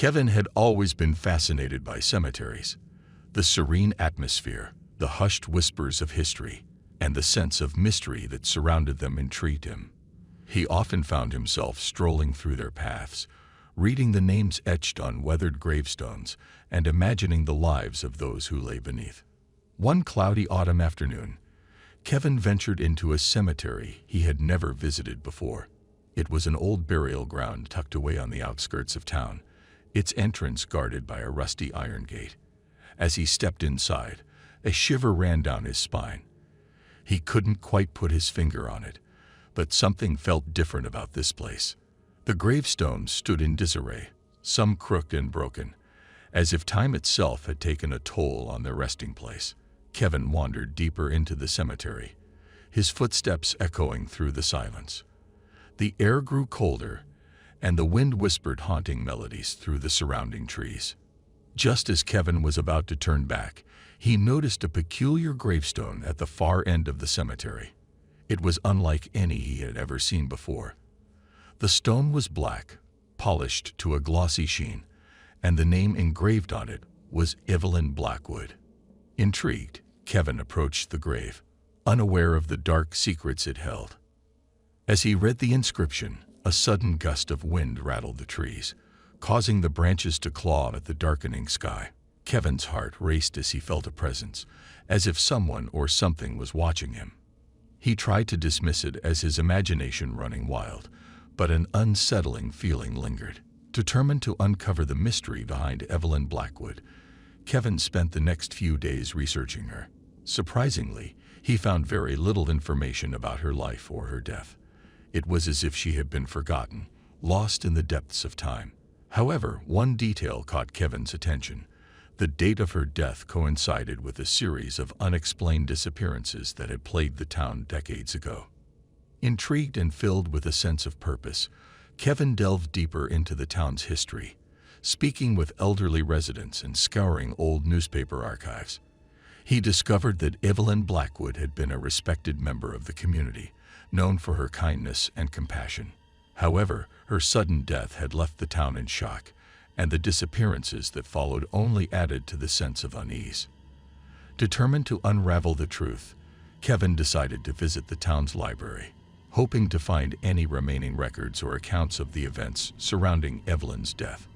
Kevin had always been fascinated by cemeteries. The serene atmosphere, the hushed whispers of history, and the sense of mystery that surrounded them intrigued him. He often found himself strolling through their paths, reading the names etched on weathered gravestones and imagining the lives of those who lay beneath. One cloudy autumn afternoon, Kevin ventured into a cemetery he had never visited before. It was an old burial ground tucked away on the outskirts of town, its entrance guarded by a rusty iron gate. As he stepped inside, a shiver ran down his spine. He couldn't quite put his finger on it, but something felt different about this place. The gravestones stood in disarray, some crooked and broken, as if time itself had taken a toll on their resting place. Kevin wandered deeper into the cemetery, his footsteps echoing through the silence. The air grew colder, and the wind whispered haunting melodies through the surrounding trees. Just as Kevin was about to turn back, he noticed a peculiar gravestone at the far end of the cemetery. It was unlike any he had ever seen before. The stone was black, polished to a glossy sheen, and the name engraved on it was Evelyn Blackwood. Intrigued, Kevin approached the grave, unaware of the dark secrets it held. As he read the inscription, a sudden gust of wind rattled the trees, causing the branches to claw at the darkening sky. Kevin's heart raced as he felt a presence, as if someone or something was watching him. He tried to dismiss it as his imagination running wild, but an unsettling feeling lingered. Determined to uncover the mystery behind Evelyn Blackwood, Kevin spent the next few days researching her. Surprisingly, he found very little information about her life or her death. It was as if she had been forgotten, lost in the depths of time. However, one detail caught Kevin's attention. The date of her death coincided with a series of unexplained disappearances that had plagued the town decades ago. Intrigued and filled with a sense of purpose, Kevin delved deeper into the town's history, speaking with elderly residents and scouring old newspaper archives. He discovered that Evelyn Blackwood had been a respected member of the community, known for her kindness and compassion. However, her sudden death had left the town in shock, and the disappearances that followed only added to the sense of unease. Determined to unravel the truth, Kevin decided to visit the town's library, hoping to find any remaining records or accounts of the events surrounding Evelyn's death.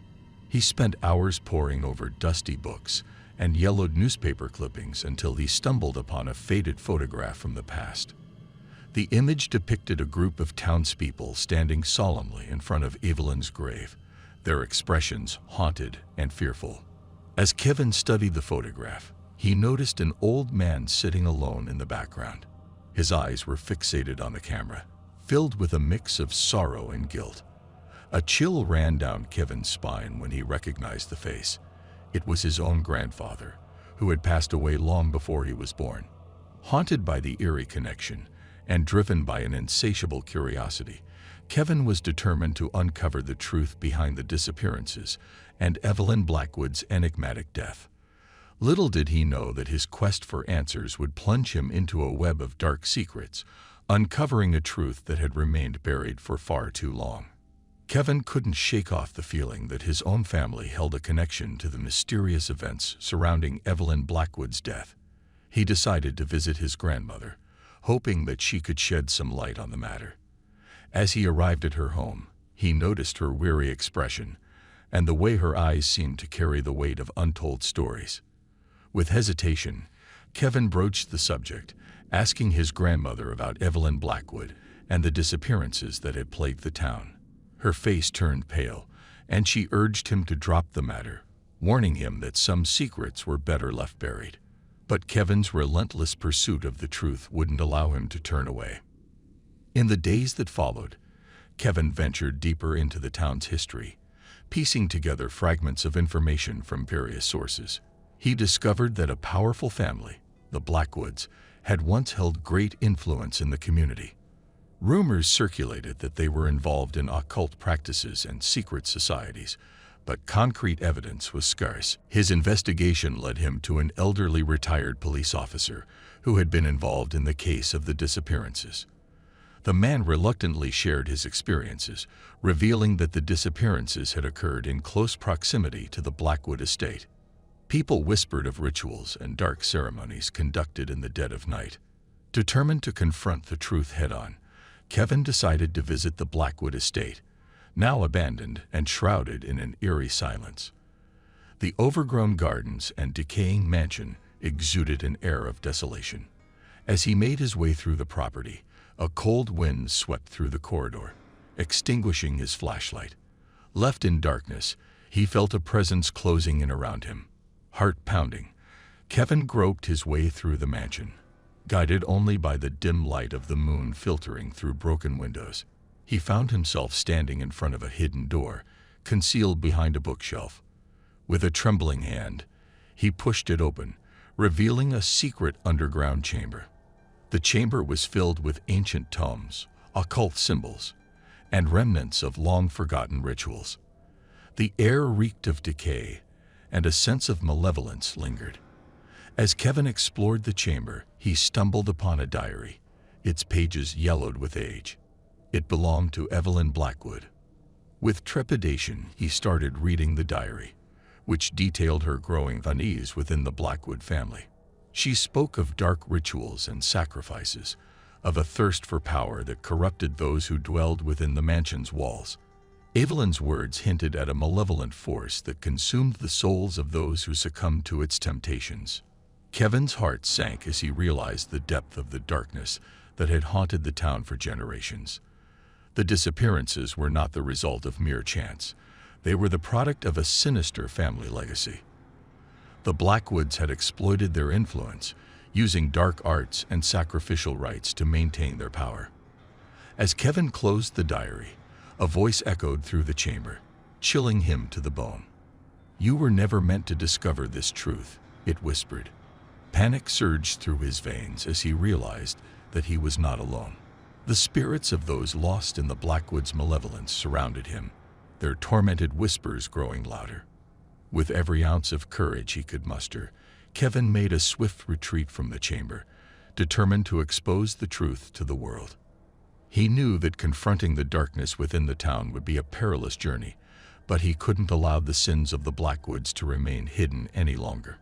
He spent hours poring over dusty books and yellowed newspaper clippings until he stumbled upon a faded photograph from the past. The image depicted a group of townspeople standing solemnly in front of Evelyn's grave, their expressions haunted and fearful. As Kevin studied the photograph, he noticed an old man sitting alone in the background. His eyes were fixated on the camera, filled with a mix of sorrow and guilt. A chill ran down Kevin's spine when he recognized the face. It was his own grandfather, who had passed away long before he was born. Haunted by the eerie connection and driven by an insatiable curiosity, Kevin was determined to uncover the truth behind the disappearances and Evelyn Blackwood's enigmatic death. Little did he know that his quest for answers would plunge him into a web of dark secrets, uncovering a truth that had remained buried for far too long. Kevin couldn't shake off the feeling that his own family held a connection to the mysterious events surrounding Evelyn Blackwood's death. He decided to visit his grandmother, hoping that she could shed some light on the matter. As he arrived at her home, he noticed her weary expression and the way her eyes seemed to carry the weight of untold stories. With hesitation, Kevin broached the subject, asking his grandmother about Evelyn Blackwood and the disappearances that had plagued the town. Her face turned pale, and she urged him to drop the matter, warning him that some secrets were better left buried. But Kevin's relentless pursuit of the truth wouldn't allow him to turn away. In the days that followed, Kevin ventured deeper into the town's history, piecing together fragments of information from various sources. He discovered that a powerful family, the Blackwoods, had once held great influence in the community. Rumors circulated that they were involved in occult practices and secret societies, but concrete evidence was scarce. His investigation led him to an elderly retired police officer who had been involved in the case of the disappearances. The man reluctantly shared his experiences, revealing that the disappearances had occurred in close proximity to the Blackwood estate. People whispered of rituals and dark ceremonies conducted in the dead of night. Determined to confront the truth head-on, Kevin decided to visit the Blackwood estate, now abandoned and shrouded in an eerie silence. The overgrown gardens and decaying mansion exuded an air of desolation. As he made his way through the property, a cold wind swept through the corridor, extinguishing his flashlight. Left in darkness, he felt a presence closing in around him. Heart pounding, Kevin groped his way through the mansion, guided only by the dim light of the moon filtering through broken windows. He found himself standing in front of a hidden door, concealed behind a bookshelf. With a trembling hand, he pushed it open, revealing a secret underground chamber. The chamber was filled with ancient tomes, occult symbols, and remnants of long-forgotten rituals. The air reeked of decay, and a sense of malevolence lingered. As Kevin explored the chamber, he stumbled upon a diary, its pages yellowed with age. It belonged to Evelyn Blackwood. With trepidation, he started reading the diary, which detailed her growing unease within the Blackwood family. She spoke of dark rituals and sacrifices, of a thirst for power that corrupted those who dwelled within the mansion's walls. Evelyn's words hinted at a malevolent force that consumed the souls of those who succumbed to its temptations. Kevin's heart sank as he realized the depth of the darkness that had haunted the town for generations. The disappearances were not the result of mere chance. They were the product of a sinister family legacy. The Blackwoods had exploited their influence, using dark arts and sacrificial rites to maintain their power. As Kevin closed the diary, a voice echoed through the chamber, chilling him to the bone. "You were never meant to discover this truth," it whispered. Panic surged through his veins as he realized that he was not alone. The spirits of those lost in the Blackwood's malevolence surrounded him, their tormented whispers growing louder. With every ounce of courage he could muster, Kevin made a swift retreat from the chamber, determined to expose the truth to the world. He knew that confronting the darkness within the town would be a perilous journey, but he couldn't allow the sins of the Blackwoods to remain hidden any longer.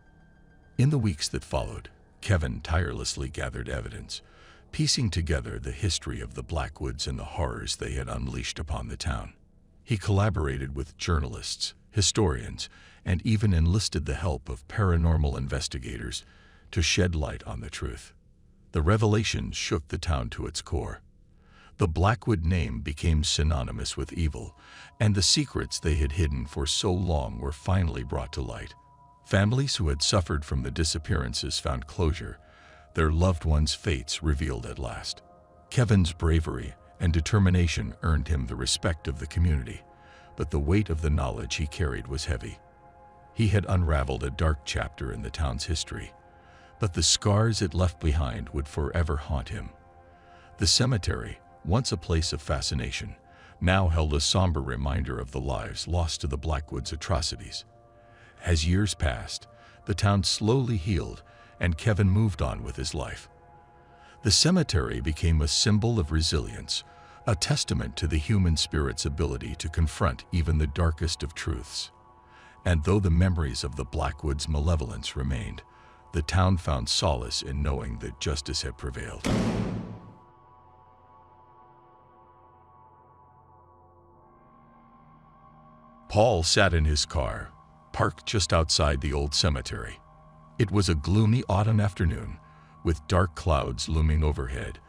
In the weeks that followed, Kevin tirelessly gathered evidence, piecing together the history of the Blackwoods and the horrors they had unleashed upon the town. He collaborated with journalists, historians, and even enlisted the help of paranormal investigators to shed light on the truth. The revelations shook the town to its core. The Blackwood name became synonymous with evil, and the secrets they had hidden for so long were finally brought to light. Families who had suffered from the disappearances found closure, their loved ones' fates revealed at last. Kevin's bravery and determination earned him the respect of the community, but the weight of the knowledge he carried was heavy. He had unraveled a dark chapter in the town's history, but the scars it left behind would forever haunt him. The cemetery, once a place of fascination, now held a somber reminder of the lives lost to the Blackwoods' atrocities. As years passed, the town slowly healed, and Kevin moved on with his life. The cemetery became a symbol of resilience, a testament to the human spirit's ability to confront even the darkest of truths. And though the memories of the Blackwoods' malevolence remained, the town found solace in knowing that justice had prevailed. Paul sat in his car, parked just outside the old cemetery. It was a gloomy autumn afternoon, with dark clouds looming overhead,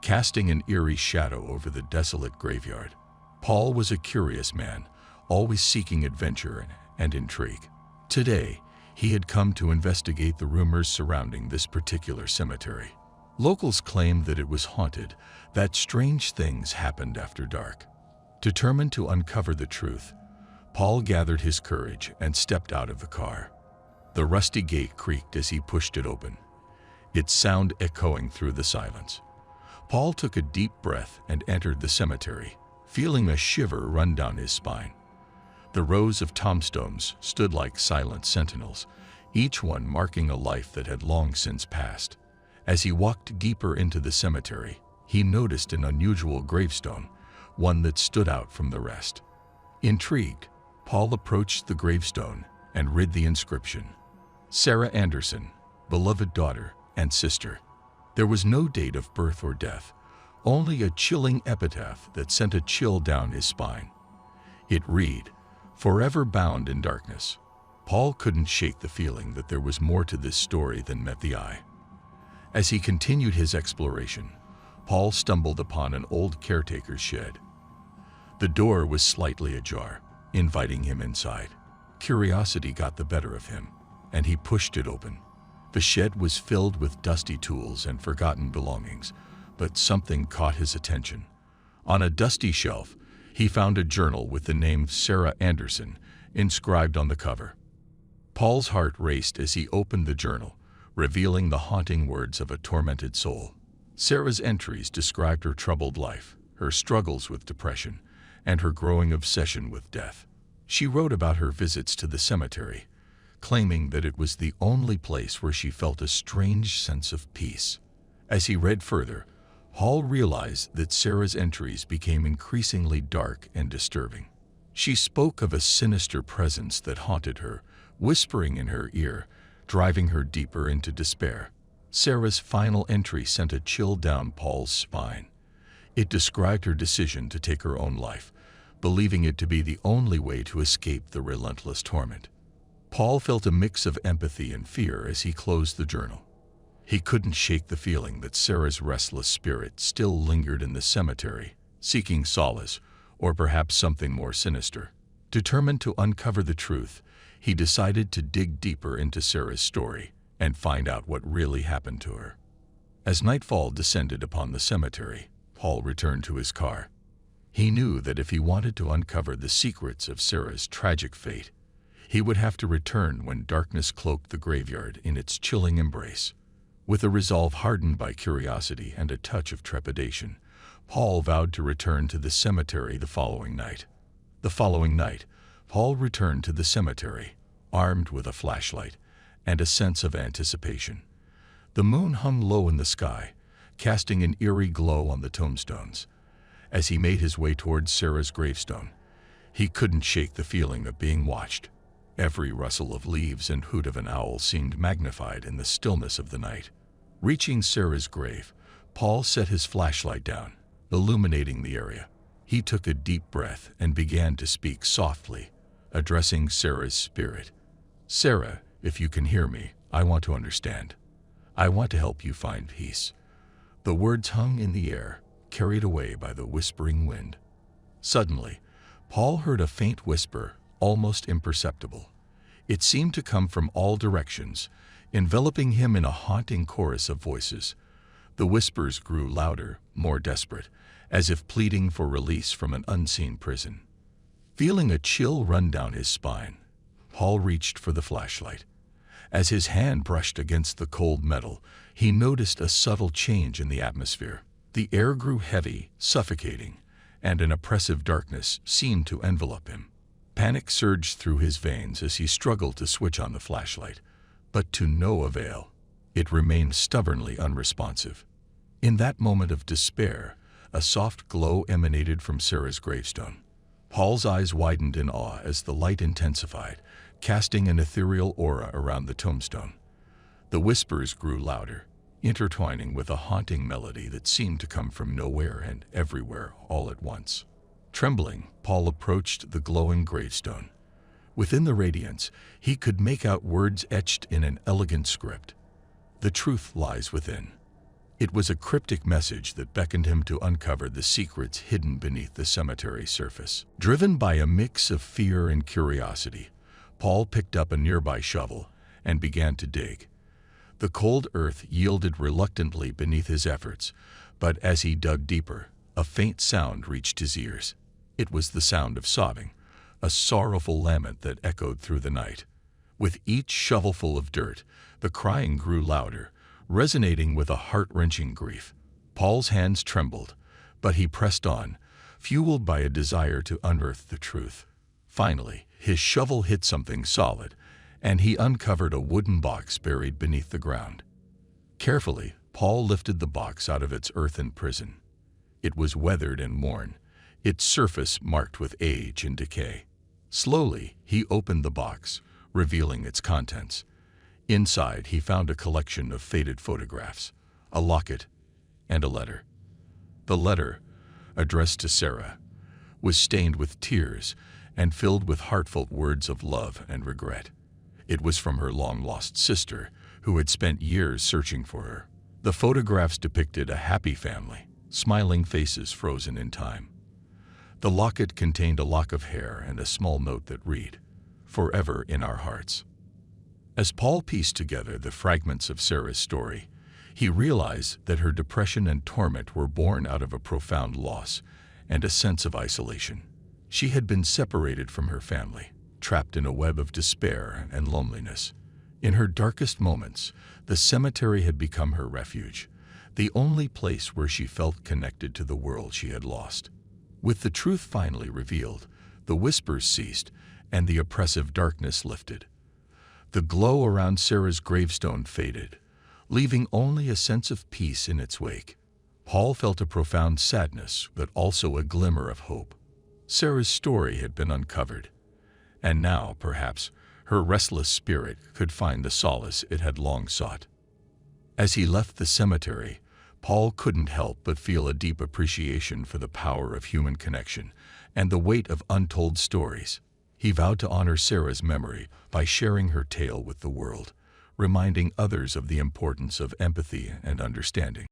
casting an eerie shadow over the desolate graveyard. Paul was a curious man, always seeking adventure and intrigue. Today, he had come to investigate the rumors surrounding this particular cemetery. Locals claimed that it was haunted, that strange things happened after dark. Determined to uncover the truth, Paul gathered his courage and stepped out of the car. The rusty gate creaked as he pushed it open, its sound echoing through the silence. Paul took a deep breath and entered the cemetery, feeling a shiver run down his spine. The rows of tombstones stood like silent sentinels, each one marking a life that had long since passed. As he walked deeper into the cemetery, he noticed an unusual gravestone, one that stood out from the rest. Intrigued, Paul approached the gravestone and read the inscription: Sarah Anderson, beloved daughter and sister. There was no date of birth or death, only a chilling epitaph that sent a chill down his spine. It read, "Forever bound in darkness." Paul couldn't shake the feeling that there was more to this story than met the eye. As he continued his exploration, Paul stumbled upon an old caretaker's shed. The door was slightly ajar, inviting him inside. Curiosity got the better of him, and he pushed it open. The shed was filled with dusty tools and forgotten belongings, but something caught his attention. On a dusty shelf, he found a journal with the name Sarah Anderson inscribed on the cover. Paul's heart raced as he opened the journal, revealing the haunting words of a tormented soul. Sarah's entries described her troubled life, her struggles with depression, and her growing obsession with death. She wrote about her visits to the cemetery, claiming that it was the only place where she felt a strange sense of peace. As he read further, Paul realized that Sarah's entries became increasingly dark and disturbing. She spoke of a sinister presence that haunted her, whispering in her ear, driving her deeper into despair. Sarah's final entry sent a chill down Paul's spine. It described her decision to take her own life, believing it to be the only way to escape the relentless torment. Paul felt a mix of empathy and fear as he closed the journal. He couldn't shake the feeling that Sarah's restless spirit still lingered in the cemetery, seeking solace, or perhaps something more sinister. Determined to uncover the truth, he decided to dig deeper into Sarah's story and find out what really happened to her. As nightfall descended upon the cemetery, Paul returned to his car. He knew that if he wanted to uncover the secrets of Sarah's tragic fate, he would have to return when darkness cloaked the graveyard in its chilling embrace. With a resolve hardened by curiosity and a touch of trepidation, Paul vowed to return to the cemetery the following night. The following night, Paul returned to the cemetery, armed with a flashlight and a sense of anticipation. The moon hung low in the sky, casting an eerie glow on the tombstones. As he made his way towards Sarah's gravestone, he couldn't shake the feeling of being watched. Every rustle of leaves and hoot of an owl seemed magnified in the stillness of the night. Reaching Sarah's grave, Paul set his flashlight down, illuminating the area. He took a deep breath and began to speak softly, addressing Sarah's spirit. "Sarah, if you can hear me, I want to understand. I want to help you find peace." The words hung in the air, carried away by the whispering wind. Suddenly, Paul heard a faint whisper, almost imperceptible. It seemed to come from all directions, enveloping him in a haunting chorus of voices. The whispers grew louder, more desperate, as if pleading for release from an unseen prison. Feeling a chill run down his spine, Paul reached for the flashlight. As his hand brushed against the cold metal, he noticed a subtle change in the atmosphere. The air grew heavy, suffocating, and an oppressive darkness seemed to envelop him. Panic surged through his veins as he struggled to switch on the flashlight, but to no avail. It remained stubbornly unresponsive. In that moment of despair, a soft glow emanated from Sarah's gravestone. Paul's eyes widened in awe as the light intensified, casting an ethereal aura around the tombstone. The whispers grew louder, intertwining with a haunting melody that seemed to come from nowhere and everywhere all at once. Trembling, Paul approached the glowing gravestone. Within the radiance, he could make out words etched in an elegant script. "The truth lies within." It was a cryptic message that beckoned him to uncover the secrets hidden beneath the cemetery surface. Driven by a mix of fear and curiosity, Paul picked up a nearby shovel and began to dig. The cold earth yielded reluctantly beneath his efforts, but as he dug deeper, a faint sound reached his ears. It was the sound of sobbing, a sorrowful lament that echoed through the night. With each shovelful of dirt, the crying grew louder, resonating with a heart-wrenching grief. Paul's hands trembled, but he pressed on, fueled by a desire to unearth the truth. Finally, his shovel hit something solid, and he uncovered a wooden box buried beneath the ground. Carefully, Paul lifted the box out of its earthen prison. It was weathered and worn, its surface marked with age and decay. Slowly, he opened the box, revealing its contents. Inside, he found a collection of faded photographs, a locket, and a letter. The letter, addressed to Sarah, was stained with tears and filled with heartfelt words of love and regret. It was from her long-lost sister, who had spent years searching for her. The photographs depicted a happy family, smiling faces frozen in time. The locket contained a lock of hair and a small note that read, "Forever in our hearts." As Paul pieced together the fragments of Sarah's story, he realized that her depression and torment were born out of a profound loss and a sense of isolation. She had been separated from her family, trapped in a web of despair and loneliness. In her darkest moments, the cemetery had become her refuge, the only place where she felt connected to the world she had lost. With the truth finally revealed, the whispers ceased and the oppressive darkness lifted. The glow around Sarah's gravestone faded, leaving only a sense of peace in its wake. Paul felt a profound sadness, but also a glimmer of hope. Sarah's story had been uncovered, and now, perhaps, her restless spirit could find the solace it had long sought. As he left the cemetery, Paul couldn't help but feel a deep appreciation for the power of human connection and the weight of untold stories. He vowed to honor Sarah's memory by sharing her tale with the world, reminding others of the importance of empathy and understanding.